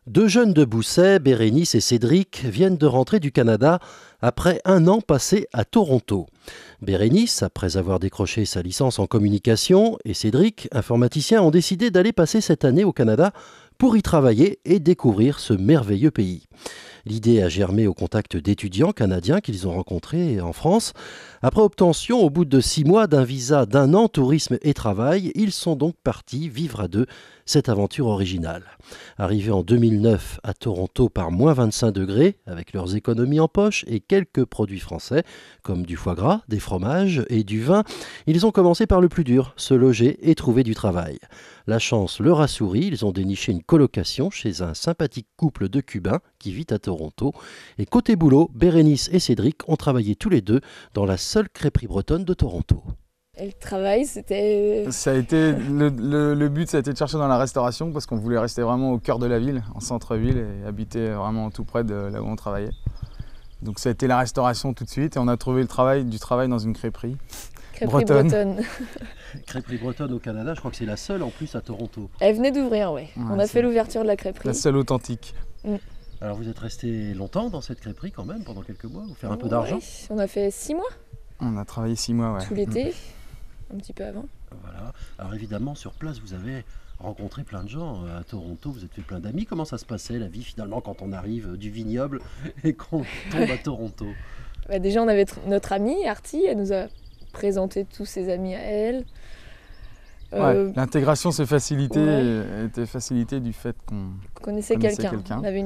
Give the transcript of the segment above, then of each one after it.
Deux jeunes de Bousset, Bérénice et Cédric, viennent de rentrer du Canada après un an passé à Toronto. Bérénice, après avoir décroché sa licence en communication, et Cédric, informaticien, ont décidé d'aller passer cette année au Canada pour y travailler et découvrir ce merveilleux pays. L'idée a germé au contact d'étudiants canadiens qu'ils ont rencontrés en France. Après obtention, au bout de 6 mois, d'un visa d'1 an tourisme et travail, ils sont donc partis vivre à deux cette aventure originale. Arrivés en 2009 à Toronto par moins 25 degrés, avec leurs économies en poche et quelques produits français, comme du foie gras, des fromages et du vin, ils ont commencé par le plus dur, se loger et trouver du travail. La chance leur a souri, ils ont déniché une colocation chez un sympathique couple de Cubains qui vit à Toronto. Et côté boulot, Bérénice et Cédric ont travaillé tous les deux dans la seule crêperie bretonne de Toronto. Et le travail, c'était... Ça a été le but, ça a été de chercher dans la restauration parce qu'on voulait rester vraiment au cœur de la ville, en centre-ville, et habiter vraiment tout près de là où on travaillait. Donc ça a été la restauration tout de suite et on a trouvé du travail dans une crêperie. Crêperie bretonne. Crêperie bretonne au Canada, je crois que c'est la seule en plus à Toronto. Elle venait d'ouvrir, ouais. On a fait l'ouverture de la crêperie. La seule authentique. Alors vous êtes resté longtemps dans cette crêperie quand même, pendant quelques mois, vous faire un peu d'argent? On a fait 6 mois. On a travaillé 6 mois, ouais. Tout l'été, un petit peu avant. Voilà. Alors évidemment, sur place, vous avez rencontré plein de gens. À Toronto, vous êtes fait plein d'amis. Comment ça se passait, la vie, finalement, quand on arrive du vignoble et qu'on tombe à Toronto? Déjà, on avait notre amie, Artie. Elle nous a présenté tous ses amis à elle. L'intégration s'est facilitée, était facilitée du fait qu'on connaissait quelqu'un. On avait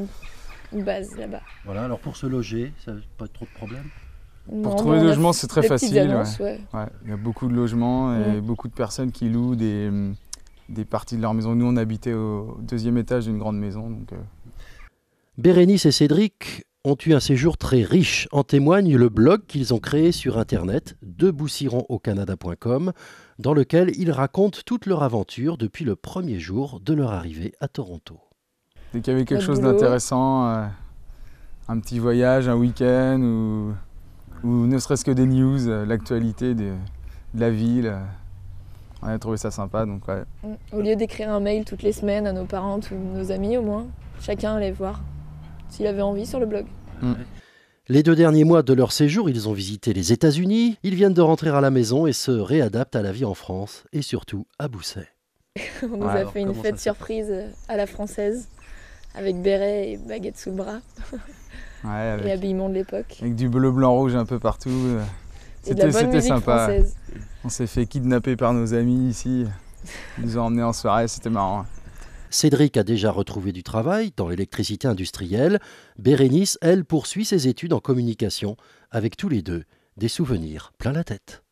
une base là-bas. Voilà, alors pour se loger, ça n'a pas trop de problème? Pour trouver des logements, c'est très facile. Annonces, il y a beaucoup de logements et beaucoup de personnes qui louent des parties de leur maison. Nous, on habitait au 2e étage d'une grande maison. Donc, Bérénice et Cédric ont eu un séjour très riche. En témoigne le blog qu'ils ont créé sur Internet, deboussironaucanada.com, dans lequel ils racontent toute leur aventure depuis le premier jour de leur arrivée à Toronto. Dès qu'il y avait quelque chose d'intéressant, un petit voyage, un week-end ou ne serait-ce que des news, l'actualité de la ville, on a trouvé ça sympa. Donc, Au lieu d'écrire un mail toutes les semaines à nos parents ou nos amis, au moins, chacun allait voir s'il avait envie sur le blog. Les 2 derniers mois de leur séjour, ils ont visité les États-Unis. Ils viennent de rentrer à la maison et se réadaptent à la vie en France et surtout à Bousset. On nous a fait une fête surprise à la française avec béret et baguette sous le bras. Et habillement de l'époque. Avec du bleu, blanc, rouge un peu partout. C'était sympa. Française. On s'est fait kidnapper par nos amis ici. Ils nous ont emmenés en soirée, c'était marrant. Cédric a déjà retrouvé du travail dans l'électricité industrielle. Bérénice, elle, poursuit ses études en communication avec tous les deux des souvenirs plein la tête.